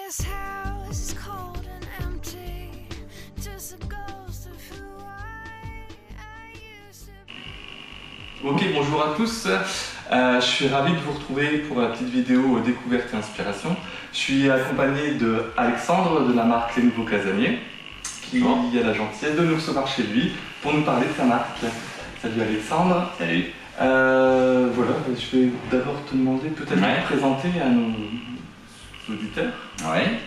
This house is cold and empty, just a ghost of who I used to be. Ok, bonjour à tous. Je suis ravi de vous retrouver pour la petite vidéo découverte et inspiration. Je suis accompagné de Alexandre de la marque Les Nouveaux Casaniers, qui a la gentillesse de nous recevoir chez lui pour nous parler de sa marque. Salut Alexandre. Salut. Voilà, je vais d'abord te demander peut-être de te présenter à nos auditeurs. Ouais.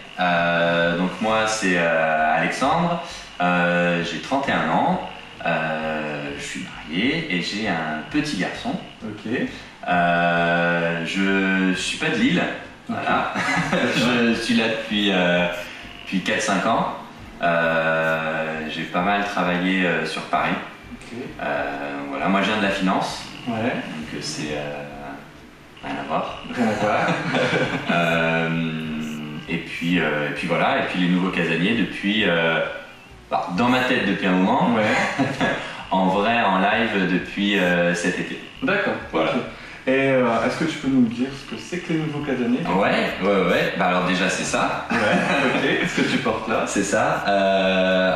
Donc moi c'est Alexandre, j'ai 31 ans, je suis marié et j'ai un petit garçon. Ok. Je suis pas de Lille, voilà. Je suis là depuis 4-5 ans. J'ai pas mal travaillé sur Paris. Okay. Voilà, moi je viens de la finance, Ouais. donc c'est rien à voir. Rien à voir. Et puis voilà, et puis les Nouveaux Casaniers depuis, dans ma tête depuis un moment, Ouais. en vrai, en live depuis cet été. D'accord. Voilà. Okay. Et est-ce que tu peux nous dire ce que c'est que les Nouveaux Casaniers? Ouais. Bah alors déjà c'est ça. Ouais. Ok. Ce que tu portes là. C'est ça.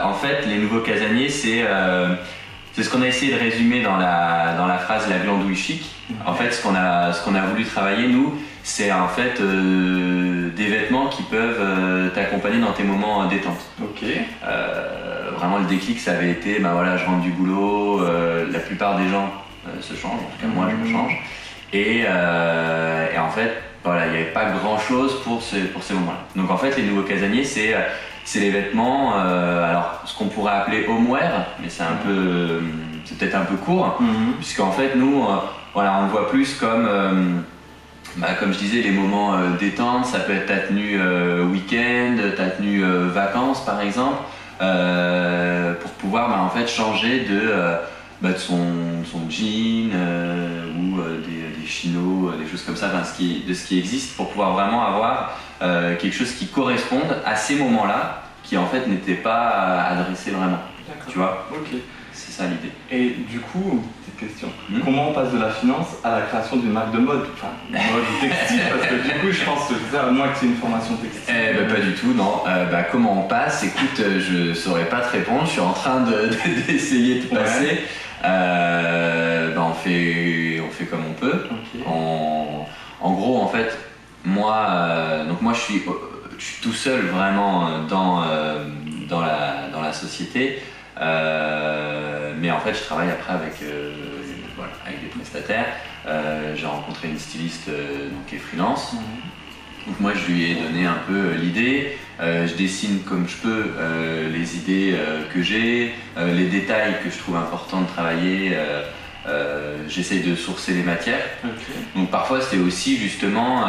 En fait, les Nouveaux Casaniers, c'est ce qu'on a essayé de résumer dans la phrase la glandouille chic. En fait, ce qu'on a voulu travailler nous, c'est en fait des vêtements qui peuvent t'accompagner dans tes moments détente. Ok. Vraiment le déclic, ça avait été, je rentre du boulot, la plupart des gens se changent, en tout cas moi je me change. Et en fait, voilà, il n'y avait pas grand chose pour ces moments-là. Donc en fait, les Nouveaux Casaniers, c'est les vêtements, alors ce qu'on pourrait appeler homeware, mais c'est c'est peut-être un peu court, puisqu'en fait nous, on le voit plus comme je disais, les moments détente. Ça peut être ta tenue week-end, ta tenue vacances par exemple, pour pouvoir en fait changer de son jean ou des chinos, des choses comme ça, de ce qui existe, pour pouvoir vraiment avoir quelque chose qui corresponde à ces moments-là, qui en fait n'étaient pas adressés vraiment. Tu vois? Ok. C'est ça l'idée. Et du coup, petite question, comment on passe de la finance à la création d'une marque de mode? Enfin, mode textile, parce que du coup, je pense que c'est ça, à moins que c'est une formation textile. Pas du tout, non. Comment on passe? Écoute, je saurais pas te répondre, je suis en train d'essayer de passer. On fait comme on peut. Okay. En gros, en fait, moi je suis tout seul vraiment dans la société, mais en fait je travaille après avec des prestataires. J'ai rencontré une styliste qui est freelance. Donc moi je lui ai donné un peu l'idée, je dessine comme je peux les idées que j'ai, les détails que je trouve importants de travailler, j'essaye de sourcer les matières. Okay. Donc parfois c'est aussi justement,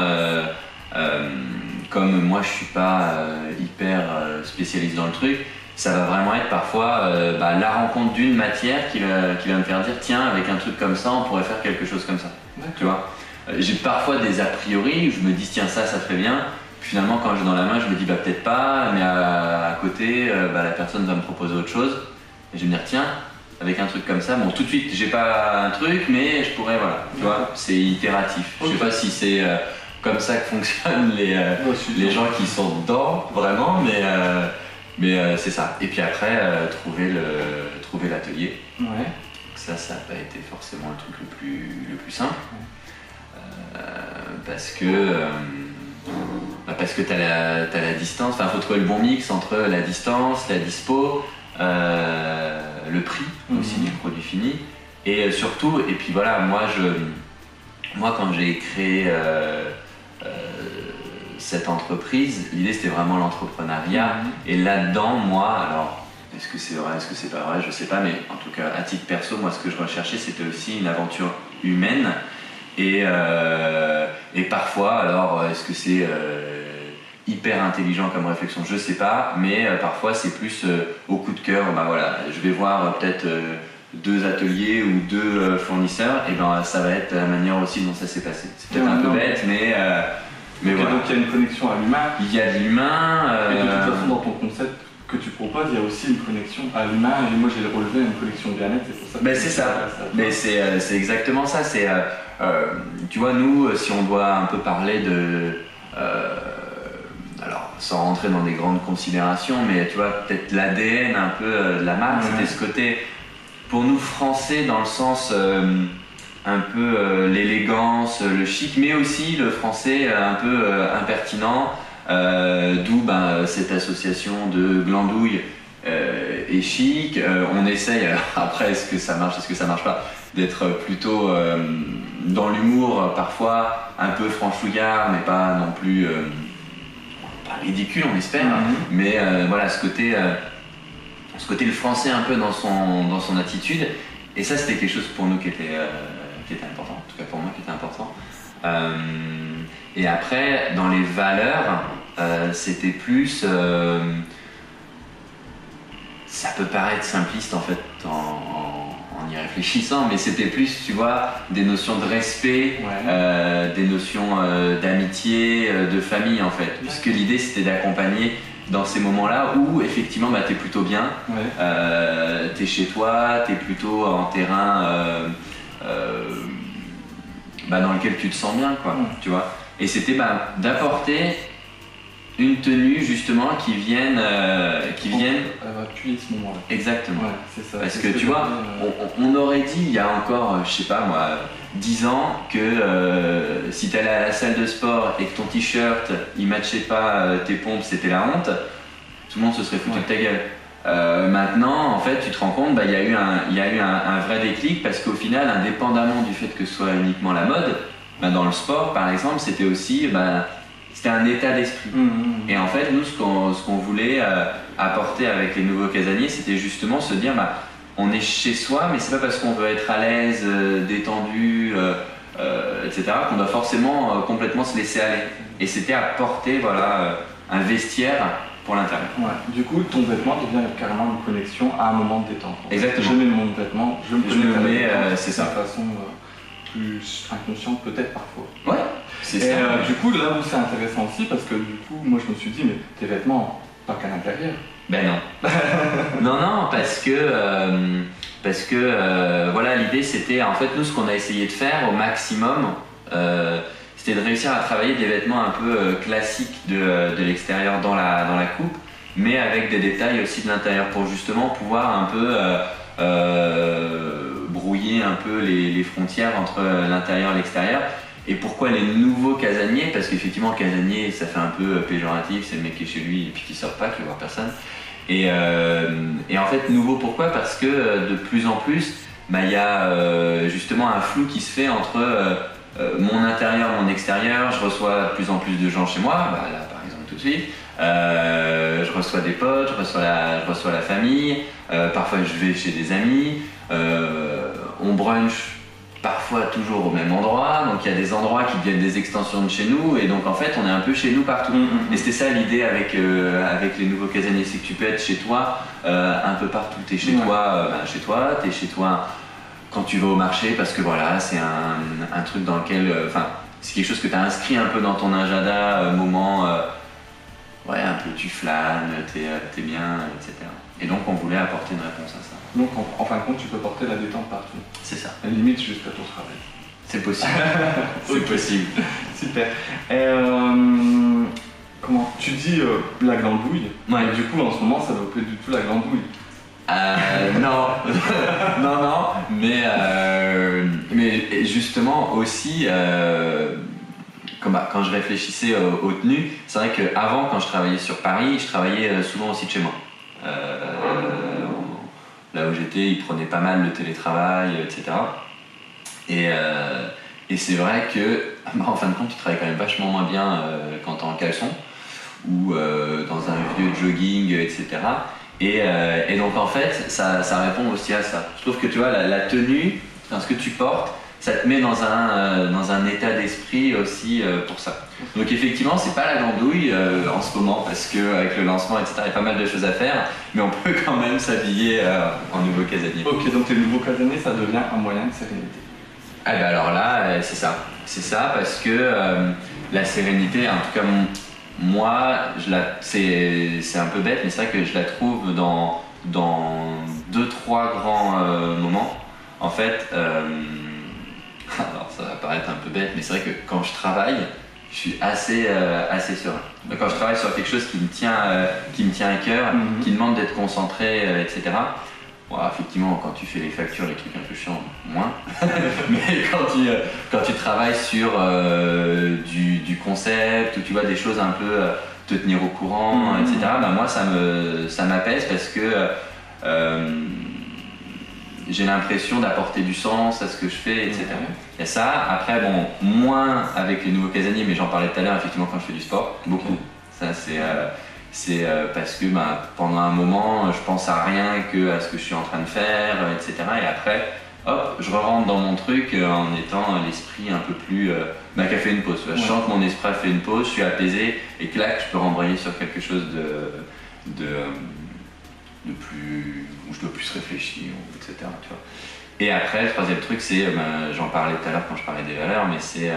comme moi je suis pas hyper spécialiste dans le truc, ça va vraiment être parfois la rencontre d'une matière qui va me faire dire tiens, avec un truc comme ça on pourrait faire quelque chose comme ça. Tu vois. J'ai parfois des a priori où je me dis tiens ça ferait bien, puis finalement quand j'ai dans la main je me dis peut-être pas, mais à côté la personne va me proposer autre chose et je vais me dire tiens, avec un truc comme ça, tout de suite j'ai pas un truc mais je pourrais, tu vois, c'est itératif. Je sais pas si c'est comme ça que fonctionnent les gens qui sont dedans vraiment, mais c'est ça. Et puis après trouver l'atelier. Ouais. Ça n'a pas été forcément le truc le plus simple. Parce que t'as la distance, faut trouver le bon mix entre la distance, la dispo, le prix aussi du produit fini, et surtout, et puis voilà, moi quand j'ai créé cette entreprise, l'idée c'était vraiment l'entrepreneuriat, et là-dedans, moi, alors est-ce que c'est vrai, est-ce que c'est pas vrai, je sais pas, mais en tout cas à titre perso, moi ce que je recherchais c'était aussi une aventure humaine. Et parfois, alors est-ce que c'est hyper intelligent comme réflexion, je sais pas, mais parfois c'est plus au coup de cœur, je vais voir peut-être 2 ateliers ou 2 fournisseurs, et ça va être la manière aussi dont ça s'est passé. C'est peut-être un peu bête, mais voilà. Donc il y a une connexion à l'humain. Il y a de l'humain. Et de toute façon, dans ton concept que tu proposes, il y a aussi une connexion à l'humain, et moi j'ai relevé une connexion bien-être, c'est pour ça que c'est ça. Mais c'est exactement ça. C'est tu vois, nous, si on doit un peu parler de alors sans rentrer dans des grandes considérations, mais tu vois, peut-être l'ADN un peu de la marque, c'était ce côté, pour nous français, dans le sens un peu l'élégance, le chic, mais aussi le français un peu impertinent, d'où cette association de glandouille et chic. On essaye, alors après, est-ce que ça marche, est-ce que ça marche pas, d'être plutôt dans l'humour, parfois un peu franchouillard, mais pas non plus pas ridicule, on espère, mais voilà, ce côté le français un peu dans son attitude, et ça c'était quelque chose pour nous qui était important, en tout cas pour moi qui était important. Et après, dans les valeurs, c'était plus... ça peut paraître simpliste en fait en y réfléchissant, mais c'était plus, tu vois, des notions de respect, des notions d'amitié, de famille en fait, puisque l'idée c'était d'accompagner dans ces moments-là où effectivement t'es plutôt bien, t'es chez toi, t'es plutôt en terrain dans lequel tu te sens bien, quoi, tu vois. Et c'était d'apporter une tenue justement qui vienne appuyer ce moment-là. Exactement. Ouais, c'est ça. Parce que tu vois, on aurait dit il y a encore, je sais pas moi, 10 ans que si t'allais à la salle de sport et que ton t-shirt il matchait pas tes pompes, c'était la honte, tout le monde se serait foutu de ta gueule. Maintenant, en fait, tu te rends compte, il y a eu un vrai déclic, parce qu'au final, indépendamment du fait que ce soit uniquement la mode, dans le sport par exemple, c'était aussi c'était un état d'esprit. Et en fait, nous, ce qu'on voulait apporter avec les nouveaux casaniers, c'était justement se dire, on est chez soi, mais c'est pas parce qu'on veut être à l'aise, détendu, etc., qu'on doit forcément complètement se laisser aller. Et c'était apporter un vestiaire pour l'intérieur. Ouais. Du coup, ton vêtement devient carrément une connexion à un moment de détente. Exactement. Je mets mon vêtement, je me mets, c'est ça. De façon plus inconsciente peut-être parfois. Ouais, c'est ça. Et du coup, là où c'est intéressant aussi, parce que du coup, moi je me suis dit, mais tes vêtements, pas qu'à l'intérieur. Ben non. non, parce que voilà, l'idée c'était, en fait, nous, ce qu'on a essayé de faire au maximum, c'était de réussir à travailler des vêtements un peu classiques de l'extérieur dans la coupe, mais avec des détails aussi de l'intérieur, pour justement pouvoir un peu brouiller un peu les frontières entre l'intérieur et l'extérieur. Et pourquoi les nouveaux casaniers? Parce qu'effectivement, casanier, ça fait un peu péjoratif, c'est le mec qui est chez lui et puis qui sort pas, qui va voir personne. Et en fait, nouveau, pourquoi? Parce que de plus en plus, il y a justement un flou qui se fait entre mon intérieur, mon extérieur. Je reçois de plus en plus de gens chez moi, là par exemple tout de suite. Je reçois des potes, je reçois la famille, parfois je vais chez des amis, on brunch parfois toujours au même endroit, donc il y a des endroits qui deviennent des extensions de chez nous, et donc en fait on est un peu chez nous partout. Et c'était ça l'idée avec les nouveaux casaniers, c'est que tu peux être chez toi un peu partout. T'es chez toi, t'es chez toi quand tu vas au marché, parce que voilà, c'est un truc dans lequel, c'est quelque chose que tu as inscrit un peu dans ton agenda, moment, un peu tu flânes, t'es bien, etc. Et donc on voulait apporter une réponse à ça. Donc en fin de compte, tu peux porter la détente partout. C'est ça. À la limite jusqu'à ton travail. C'est possible. C'est possible. Super. Comment tu dis la glandouille? Ouais. Et du coup, en ce moment, ça ne vaut plus du tout la glandouille. Non, non, mais justement aussi, quand je réfléchissais aux tenues, c'est vrai qu'avant, quand je travaillais sur Paris, je travaillais souvent aussi de chez moi. Là où j'étais, ils prenaient pas mal le télétravail, etc. Et c'est vrai que, en fin de compte, tu travailles quand même vachement moins bien quand t'es en caleçon ou dans un vieux jogging, etc. Et donc en fait, ça répond aussi à ça. Je trouve que tu vois, la tenue, ce que tu portes, ça te met dans un état d'esprit aussi pour ça. Donc effectivement, c'est pas la glandouille en ce moment, parce qu'avec le lancement, etc., il y a pas mal de choses à faire, mais on peut quand même s'habiller en nouveau casanier. Ok, donc tes nouveaux casaniers, ça devient un moyen de sérénité. Ah ben alors là, c'est ça. C'est ça, parce que la sérénité, en tout cas moi, c'est un peu bête, mais c'est vrai que je la trouve dans 2-3 grands moments. En fait, alors ça va paraître un peu bête, mais c'est vrai que quand je travaille, je suis assez serein. Donc, quand je travaille sur quelque chose qui me tient à cœur, qui demande d'être concentré, etc. Bon, effectivement, quand tu fais les factures, les trucs un peu chiants, moins. Mais quand tu travailles sur du concept, ou tu vois des choses un peu te tenir au courant, etc. Ben moi, ça m'apaise parce que j'ai l'impression d'apporter du sens à ce que je fais, etc. Et ça, après, bon, moins avec les nouveaux casaniers, mais j'en parlais tout à l'heure, effectivement, quand je fais du sport, beaucoup. Ça, c'est parce que pendant un moment, je pense à rien que à ce que je suis en train de faire, etc. Et après, hop, je rentre dans mon truc en étant l'esprit un peu plus... qui a fait une pause. Je sens que mon esprit a fait une pause, je suis apaisé, et clac, je peux rembrayer sur quelque chose de plus... où je dois plus réfléchir, etc. Tu vois. Et après, le troisième truc, c'est, j'en parlais tout à l'heure quand je parlais des valeurs, mais c'est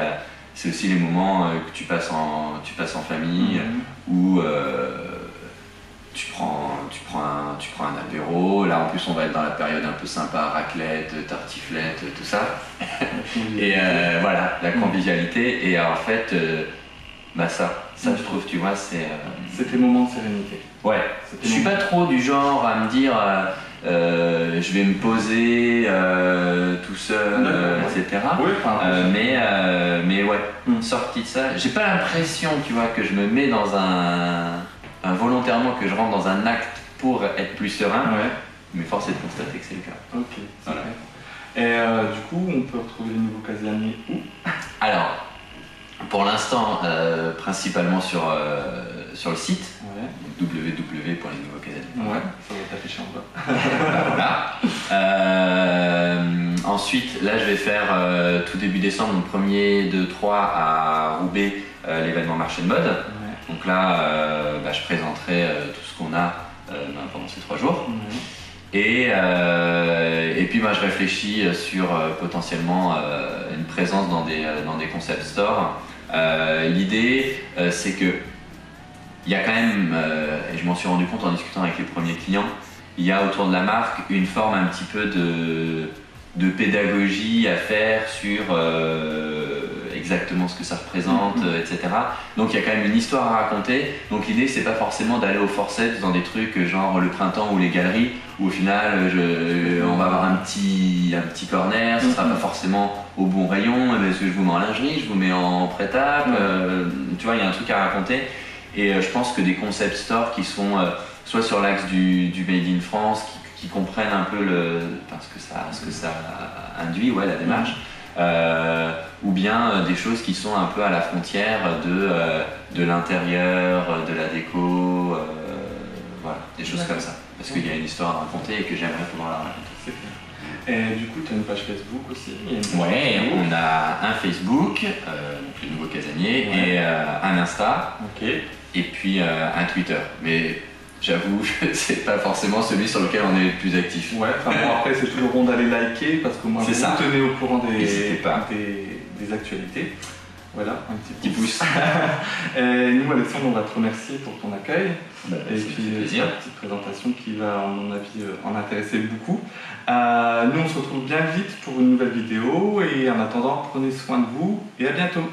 aussi les moments que tu passes en famille, où tu prends un apéro. Là, en plus, on va être dans la période un peu sympa, raclette, tartiflette, tout ça. Et voilà, la convivialité. Et en fait, ça je trouve, tu vois, c'est tes moments de sérénité. Ouais, je suis pas trop du genre à me dire je vais me poser tout seul, etc. Oui, mais ouais, sorti de ça, j'ai pas l'impression, tu vois, que je me mets dans volontairement que je rentre dans un acte pour être plus serein, mais force est de constater que c'est le cas. Ok, voilà. Et du coup, on peut retrouver les nouveaux casaniers où? Alors, pour l'instant, principalement sur le site, www.lesnouveauxcasaniers. Ouais, ça va t'afficher en bas. Voilà. Ensuite, là, je vais faire tout début décembre, donc 1er, 2, 3 à Roubaix, l'événement marché de mode. Donc là, je présenterai tout ce qu'on a pendant ces 3 jours. Et puis moi je réfléchis sur potentiellement une présence dans des concept stores. L'idée c'est que il y a quand même, et je m'en suis rendu compte en discutant avec les premiers clients, il y a autour de la marque une forme un petit peu de pédagogie à faire sur exactement ce que ça représente, etc. Donc il y a quand même une histoire à raconter. Donc l'idée c'est pas forcément d'aller au forceps dans des trucs genre le printemps ou les galeries où au final on va avoir un petit corner, ce sera pas forcément au bon rayon parce que je vous mets en lingerie, je vous mets en prêt-à-porter, tu vois, il y a un truc à raconter. Et je pense que des concept stores qui sont soit sur l'axe du Made in France, qui comprennent un peu ce que ça induit, la démarche, ou bien des choses qui sont un peu à la frontière de l'intérieur, de la déco, voilà, des choses comme ça. Parce qu'il y a une histoire à raconter et que j'aimerais pouvoir la raconter. C'est clair. Et du coup, tu as une page Facebook aussi? Ouais, on a un Facebook, donc les nouveaux casaniers, et un Insta, et puis un Twitter. Mais j'avoue que c'est pas forcément celui sur lequel on est le plus actif. Ouais, enfin bon, après c'est toujours bon d'aller liker parce que moi vous tenez au courant des actualités. Voilà, un petit pouce. Et nous, Alexandre, on va te remercier pour ton accueil. Et puis ta petite présentation qui va, à mon avis, en intéresser beaucoup. Nous, on se retrouve bien vite pour une nouvelle vidéo. Et en attendant, prenez soin de vous et à bientôt.